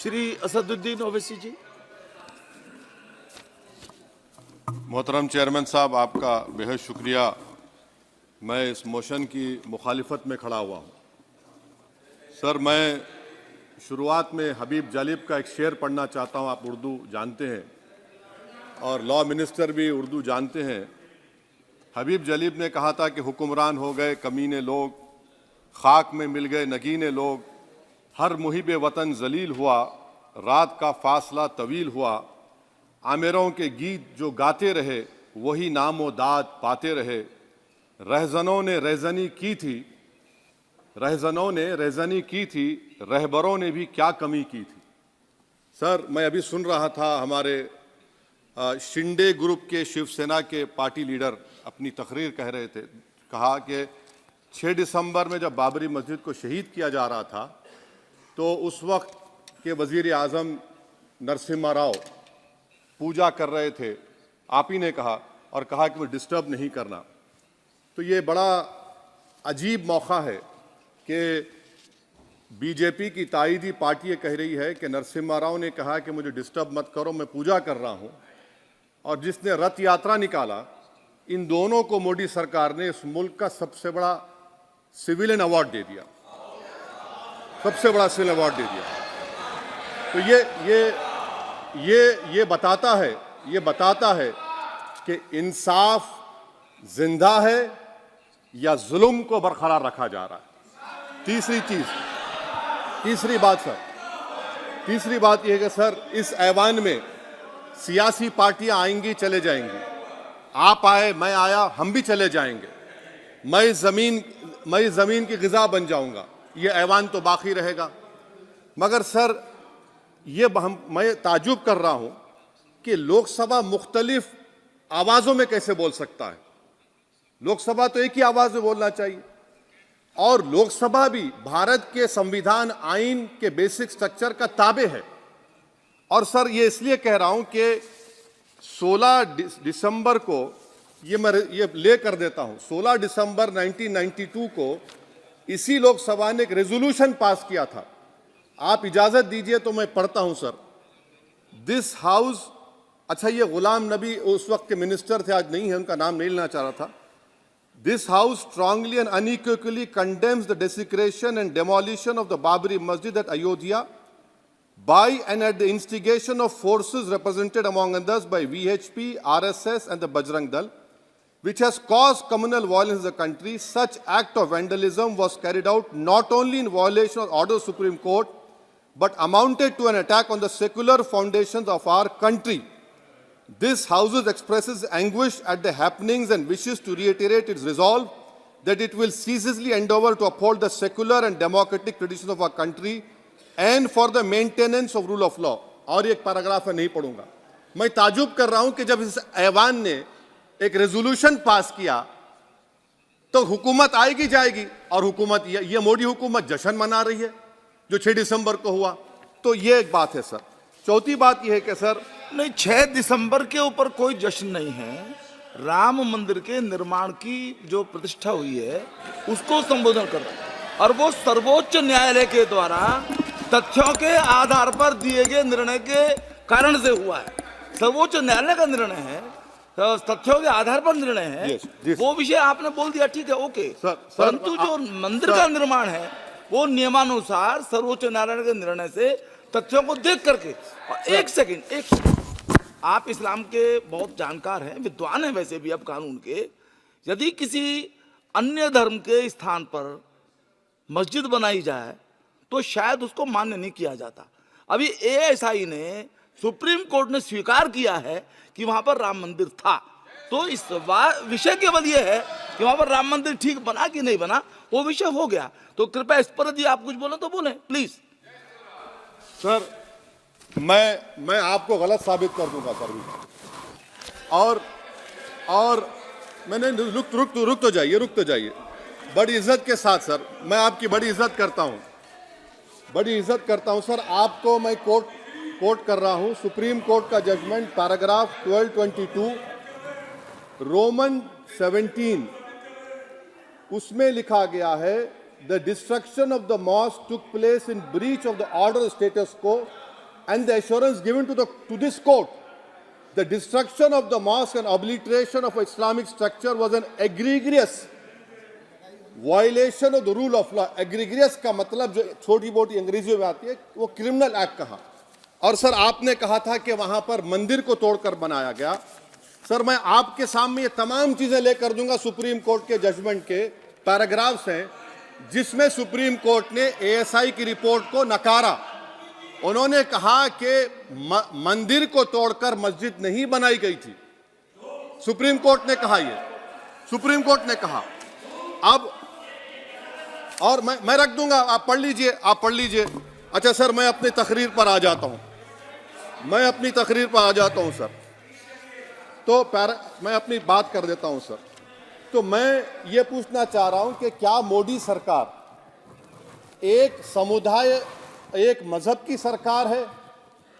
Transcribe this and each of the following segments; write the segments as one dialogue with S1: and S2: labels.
S1: श्री असदुद्दीन ओवैसी जी।
S2: मोहतरम चेयरमैन साहब, आपका बेहद शुक्रिया। मैं इस मोशन की मुखालिफत में खड़ा हुआ हूँ। सर, मैं शुरुआत में हबीब जालिब का एक शेर पढ़ना चाहता हूँ। आप उर्दू जानते हैं और लॉ मिनिस्टर भी उर्दू जानते हैं। हबीब जालिब ने कहा था कि हुक्मरान हो गए कमीने लोग, खाक में मिल गए नगीने लोग, हर मुहिब वतन जलील हुआ, रात का फासला तवील हुआ, आमिरों के गीत जो गाते रहे वही नामो दाद पाते रहे, रहजनों ने रेजनी की थी, रहजनों ने रेजनी की थी, रहबरों ने भी क्या कमी की थी। सर, मैं अभी सुन रहा था हमारे शिंदे ग्रुप के शिवसेना के पार्टी लीडर अपनी तकरीर कह रहे थे। कहा कि 6 दिसंबर में जब बाबरी मस्जिद को शहीद किया जा रहा था तो उस वक्त के वजीर आज़म नरसिम्हा राव पूजा कर रहे थे, आप ही ने कहा, और कहा कि वो डिस्टर्ब नहीं करना। तो ये बड़ा अजीब मौका है कि बीजेपी की ताईदी पार्टी ये कह रही है कि नरसिम्हा राव ने कहा कि मुझे डिस्टर्ब मत करो, मैं पूजा कर रहा हूं, और जिसने रथ यात्रा निकाला, इन दोनों को मोदी सरकार ने इस मुल्क का सबसे बड़ा सिविलियन अवार्ड दे दिया, सबसे बड़ा सिविलियन अवार्ड दे दिया। तो ये बताता है कि इंसाफ जिंदा है या जुल्म को बरकरार रखा जा रहा है। तीसरी बात यह है कि सर, इस ऐवान में सियासी पार्टियां आएंगी चले जाएंगी, आप आए मैं आया हम भी चले जाएंगे, मैं जमीन की ग़िज़ा बन जाऊंगा, ये ऐवान तो बाकी रहेगा। मगर सर, मैं ताजुब कर रहा हूं कि लोकसभा मुख्तलिफ आवाजों में कैसे बोल सकता है। लोकसभा तो एक ही आवाज में बोलना चाहिए, और लोकसभा भी भारत के संविधान आइन के बेसिक स्ट्रक्चर का ताबे है। और सर, ये इसलिए कह रहा हूं कि 16 दिसंबर को ये ले कर देता हूं, 16 दिसंबर 1992 को इसी लोकसभा ने एक रेजोल्यूशन पास किया था। आप इजाजत दीजिए तो मैं पढ़ता हूं सर। दिस हाउस, अच्छा, ये गुलाम नबी उस वक्त के मिनिस्टर थे, आज नहीं है, उनका नाम नहीं लेना चाह रहा था। This house strongly and unequivocally condemns the desecration and demolition of the Babri Masjid at Ayodhya by and at the instigation of forces represented among others by VHP, RSS and the Bajrang Dal, which has caused communal violence in the country. Such act of vandalism was carried out not only in violation of order of the Supreme Court, but amounted to an attack on the secular foundations of our country. This House expresses anguish at the happenings and wishes to reiterate its resolve that it will ceaselessly endeavor to uphold the secular and democratic traditions of our country and for the maintenance of rule of law. और एक paragraph है, नहीं पढ़ूंगा। मैं ताजुब कर रहा हूं कि जब इस ऐवान ने एक रेजोल्यूशन पास किया तो हुकूमत आएगी जाएगी, और हुकूमत ये मोदी हुकूमत जश्न मना रही है जो 6 दिसंबर को हुआ। तो ये एक बात है सर। चौथी बात यह है कि सर,
S1: नहीं, 6 दिसंबर के ऊपर कोई जश्न नहीं है। राम मंदिर के निर्माण की जो प्रतिष्ठा हुई है उसको संबोधन कर रहा है, और वो सर्वोच्च न्यायालय के द्वारा तथ्यों के आधार पर दिए गए निर्णय के कारण से हुआ है। सर्वोच्च न्यायालय का निर्णय है, तथ्यों के आधार पर निर्णय है। वो विषय आपने बोल दिया, ठीक है, ओके। परंतु जो मंदिर का निर्माण है वो नियमानुसार सर्वोच्च न्यायालय के निर्णय से तथ्यों को देख करके। और एक सेकंड, आप इस्लाम के बहुत जानकार हैं, विद्वान हैं वैसे भी अब कानून के। यदि किसी अन्य धर्म के स्थान पर मस्जिद बनाई जाए तो शायद उसको मान्य नहीं किया जाता। अभी एएसआई ने, सुप्रीम कोर्ट ने स्वीकार किया है कि वहां पर राम मंदिर था। तो इस विषय केवल यह है कि वहां पर राम मंदिर ठीक बना कि नहीं बना, वो विषय हो गया। तो कृपया इस पर यदि आप कुछ बोले तो बोलें प्लीज।
S2: सर, मैं आपको गलत साबित कर दूंगा सर। और मैंने रुक तो जाइए बड़ी इज्जत के साथ सर, मैं आपकी बड़ी इज्जत करता हूं सर। आपको मैं कोट कर रहा हूं सुप्रीम कोर्ट का जजमेंट, पैराग्राफ 1222 रोमन 17, उसमें लिखा गया है, the destruction of the mosque took place in breach of the order status को and the assurance given to this court, the destruction of the mosque and obliteration of Islamic structure was an egregious violation of the rule of law. Egregious का मतलब जो छोटी मोटी अंग्रेजियों में आती है वो क्रिमिनल एक्ट कहा। और सर आपने कहा था कि वहां पर मंदिर को तोड़कर बनाया गया। सर मैं आपके सामने ये तमाम चीजें लेकर दूंगा, सुप्रीम कोर्ट के जजमेंट के पैराग्राफ्स हैं जिसमें सुप्रीम कोर्ट ने एएसआई की रिपोर्ट को नकारा। उन्होंने कहा कि मंदिर को तोड़कर मस्जिद नहीं बनाई गई थी। सुप्रीम कोर्ट ने कहा, ये सुप्रीम कोर्ट ने कहा। अब और मैं रख दूंगा, आप पढ़ लीजिए, आप पढ़ लीजिए। अच्छा सर मैं अपनी तकरीर पर आ जाता हूं, मैं अपनी तकरीर पर आ जाता हूं सर। तो मैं अपनी बात कर देता हूं सर। तो मैं ये पूछना चाह रहा हूं कि क्या मोदी सरकार एक समुदाय, एक मजहब की सरकार है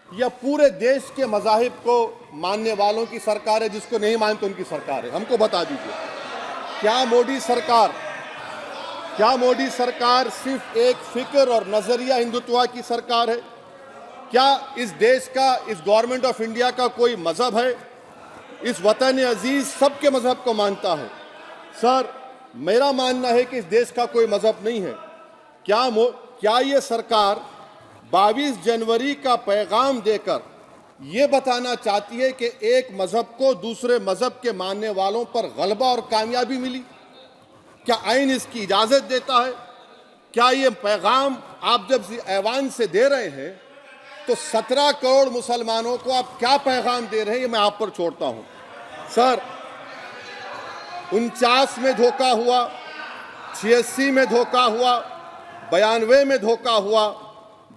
S2: या पूरे देश के मजाहिब को मानने वालों की सरकार है, जिसको नहीं मानते उनकी सरकार है? हमको बता दीजिए। क्या मोदी सरकार सिर्फ एक फिक्र और नजरिया हिंदुत्व की सरकार है? क्या इस देश का, इस गवर्नमेंट ऑफ इंडिया का कोई मजहब है? इस वतन अजीज सबके मजहब को मानता है। सर मेरा मानना है कि इस देश का कोई मजहब नहीं है। क्या ये सरकार 22 जनवरी का पैगाम देकर ये बताना चाहती है कि एक मजहब को दूसरे मजहब के मानने वालों पर गलबा और कामयाबी मिली? क्या आइन इसकी इजाजत देता है? क्या ये पैगाम आप जब ऐवान से दे रहे हैं तो 17 करोड़ मुसलमानों को आप क्या पैगाम दे रहे हैं, ये मैं आप पर छोड़ता हूं। सर 49 में धोखा हुआ, 86 में धोखा हुआ, 92 में धोखा हुआ,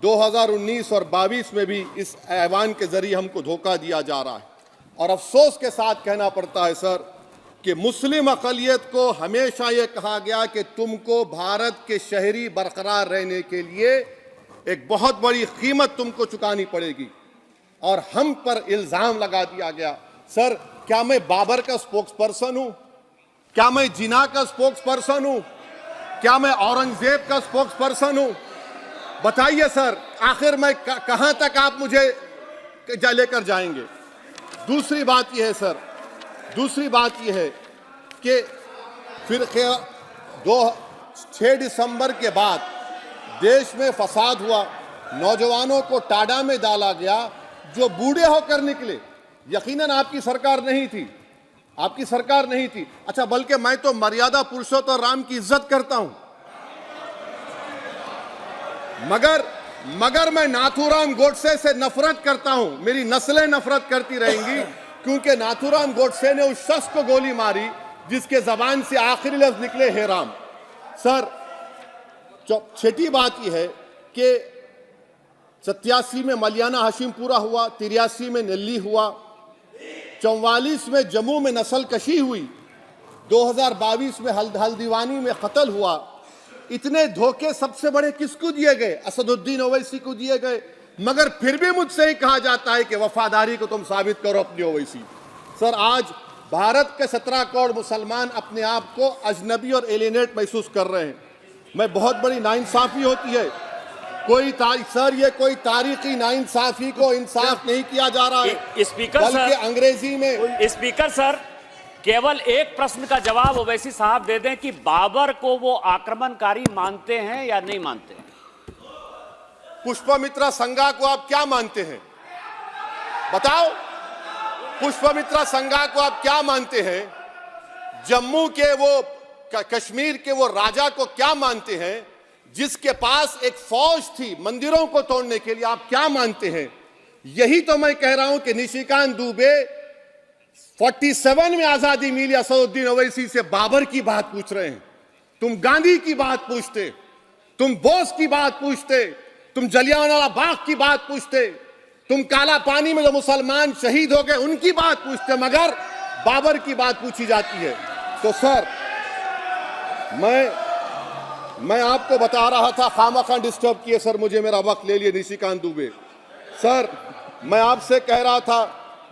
S2: 2019 और 22 में भी इस ऐवान के जरिए हमको धोखा दिया जा रहा है। और अफसोस के साथ कहना पड़ता है सर कि मुस्लिम अक़लियत को हमेशा ये कहा गया कि तुमको भारत के शहरी बरकरार रहने के लिए एक बहुत बड़ी कीमत तुमको चुकानी पड़ेगी, और हम पर इल्जाम लगा दिया गया। सर क्या मैं बाबर का स्पोक्स पर्सन हूं? क्या मैं जिना का स्पोक्स पर्सन हूं? क्या मैं औरंगजेब का स्पोक्स पर्सन हूं? बताइए सर, आखिर मैं कहां तक आप मुझे लेकर जाएंगे? दूसरी बात यह है सर, दूसरी बात यह है कि फिर 6 दिसंबर के बाद देश में फसाद हुआ, नौजवानों को टाडा में डाला गया जो बूढ़े होकर निकले। यकीनन आपकी सरकार नहीं थी, आपकी सरकार नहीं थी। अच्छा बल्कि मैं तो मर्यादा पुरुषोत्तम राम की इज्जत करता हूं, मगर मैं नाथूराम गोडसे से नफरत करता हूं। मेरी नस्लें नफरत करती रहेंगी क्योंकि नाथूराम गोडसे ने उस शख्स को गोली मारी जिसके जबान से आखिरी लफ्ज निकले हे राम। सर छठी बात यह है कि 87 में मलियाना हाशिमपुरा हुआ, 83 में नेल्ली हुआ, 44 में जम्मू में नस्ल कशी हुई, 2022 में हल्दीवानी में कत्ल हुआ। इतने धोखे सबसे बड़े किसको दिए गए? असदुद्दीन ओवैसी को दिए गए। मगर फिर भी मुझसे ही कहा जाता है कि वफादारी को तुम साबित करो अपनी ओवैसी। सर आज भारत के 17 करोड़ मुसलमान अपने आप को अजनबी और एलिनेट महसूस कर रहे हैं। मैं बहुत बड़ी नाइंसाफी होती है, सर ये कोई तारीखी नाइंसाफी को इंसाफ नहीं किया जा रहा है।
S3: स्पीकर
S2: बल्कि
S3: सर,
S2: अंग्रेजी में
S3: स्पीकर सर केवल एक प्रश्न का जवाब ओवैसी साहब दे दें कि बाबर को वो आक्रमणकारी मानते हैं या नहीं मानते हैं?
S2: पुष्पमित्रा संघा को आप क्या मानते हैं? बताओ, पुष्पमित्रा संघा को आप क्या मानते हैं? जम्मू के वो, कश्मीर के वो राजा को क्या मानते हैं जिसके पास एक फौज थी मंदिरों को तोड़ने के लिए? आप क्या मानते हैं? यही तो मैं कह रहा हूं कि निशिकांत दुबे 47 में आजादी मिली, असदुद्दीन ओवैसी से बाबर की बात पूछ रहे हैं। तुम गांधी की बात पूछते, तुम बोस की बात पूछते, तुम जलियांवाला बाग की बात पूछते, तुम काला पानी में जो मुसलमान शहीद हो गए उनकी बात पूछते, मगर बाबर की बात पूछी जाती है। तो सर मैं आपको बता रहा था, खामखा डिस्टर्ब किए सर, मुझे मेरा वक्त ले लिए निशिकांत दुबे। सर मैं आपसे कह रहा था,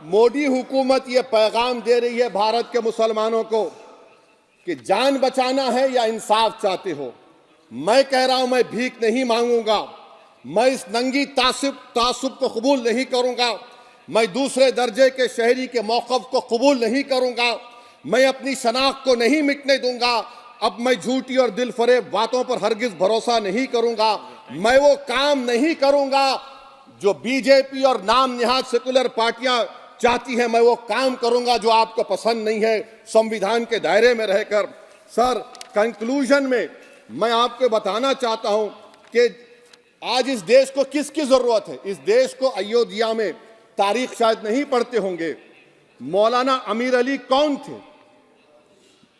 S2: मोदी हुकूमत ये पैगाम दे रही है भारत के मुसलमानों को कि जान बचाना है या इंसाफ चाहते हो। मैं कह रहा हूं मैं भीख नहीं मांगूंगा, मैं इस नंगी तासुब को कबूल नहीं करूंगा। मैं दूसरे दर्जे के शहरी के मौक़िफ़ को कबूल नहीं करूंगा। मैं अपनी शनाख्त को नहीं मिटने दूंगा। अब मैं झूठी और दिल फरेब बातों पर हरगिज भरोसा नहीं करूंगा। मैं वो काम नहीं करूंगा जो बीजेपी और नाम निहाद सेकुलर पार्टियां चाहती हैं। मैं वो काम करूंगा जो आपको पसंद नहीं है, संविधान के दायरे में रहकर। सर, कंक्लूजन में मैं आपको बताना चाहता हूं कि आज इस देश को किसकी जरूरत है। इस देश को अयोध्या में, तारीख शायद नहीं पढ़ते होंगे, मौलाना अमीर अली कौन थे,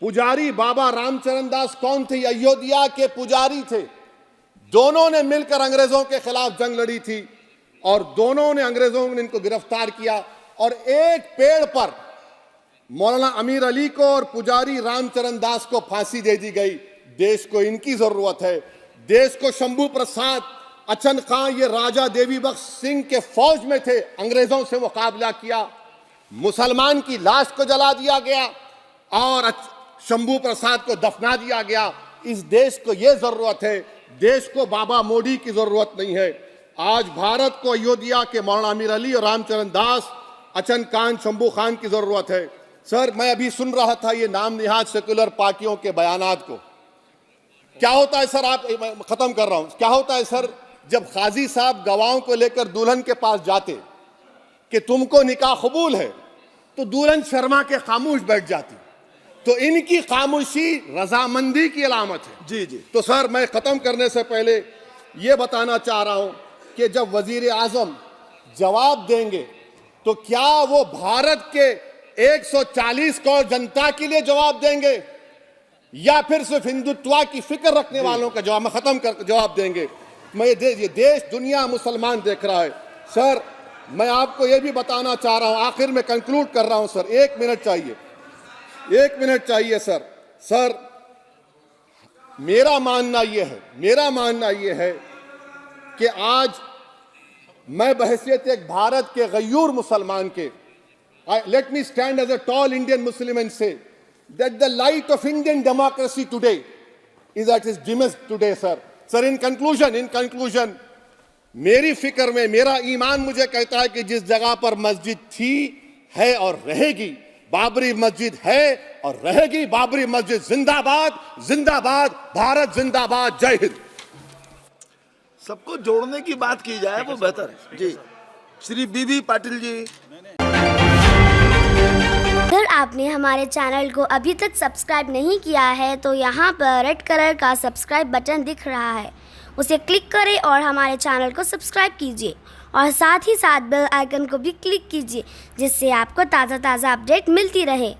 S2: पुजारी बाबा रामचरण दास कौन थे, अयोध्या के पुजारी थे। दोनों ने मिलकर अंग्रेजों के खिलाफ जंग लड़ी थी और दोनों ने, अंग्रेजों ने इनको गिरफ्तार किया और एक पेड़ पर मौलाना अमीर अली को और पुजारी रामचरण दास को फांसी दे दी गई। देश को इनकी जरूरत है। देश को शंभू प्रसाद, अचन खां, ये राजा देवी बख्श सिंह के फौज में थे, अंग्रेजों से मुकाबला किया। मुसलमान की लाश को जला दिया गया और शंभू प्रसाद को दफना दिया गया। इस देश को यह जरूरत है। देश को बाबा मोदी की जरूरत नहीं है। आज भारत को अयोध्या के मौलाना अमीर अली और रामचरण दास, अचन खान, शंभू खान की जरूरत है। सर, मैं अभी सुन रहा था ये नाम निहाद सेकुलर पार्टियों के बयानात को। क्या होता है सर, आप, खत्म कर रहा हूं, क्या होता है सर, जब काजी साहब गवाहों को लेकर दुल्हन के पास जाते कि तुमको निकाह कबूल है, तो दुल्हन शर्मा के खामोश बैठ जाती। तो इनकी खामोशी रजामंदी की अलामत है।
S1: जी जी।
S2: तो सर, मैं खत्म करने से पहले ये बताना चाह रहा हूं कि जब वजीर आजम जवाब देंगे तो क्या वो भारत के 140 करोड़ जनता के लिए जवाब देंगे या फिर सिर्फ हिंदुत्व की फिक्र रखने वालों का जवाब, मैं खत्म कर जवाब देंगे। मैं ये देश, दुनिया, मुसलमान देख रहा है। सर, मैं आपको ये भी बताना चाह रहा हूं, आखिर में कंक्लूड कर रहा हूं सर, 1 मिनट चाहिए, 1 मिनट चाहिए सर। सर, मेरा मानना यह है कि आज मैं बहैसियत एक भारत के गयूर मुसलमान के, let me stand as a tall Indian Muslim and say that the light of Indian democracy today is at its dimmest today, sir. Sir, in conclusion, मेरी फिक्र में, मेरा ईमान मुझे कहता है कि जिस जगह पर मस्जिद थी, है और रहेगी, बाबरी मस्जिद है और रहेगी। बाबरी मस्जिद जिंदाबाद, जिंदाबाद, भारत जिंदाबाद, जय हिंद।
S1: सबको जोड़ने की बात की जाए वो बेहतर है। जी, श्री बीबी पाटिल जी।
S4: अगर आपने हमारे चैनल को अभी तक सब्सक्राइब नहीं किया है तो यहाँ पर रेड कलर का सब्सक्राइब बटन दिख रहा है, उसे क्लिक करें और हमारे चैनल को सब्सक्राइब कीजिए और साथ ही साथ बेल आइकन को भी क्लिक कीजिए, जिससे आपको ताज़ा अपडेट मिलती रहे।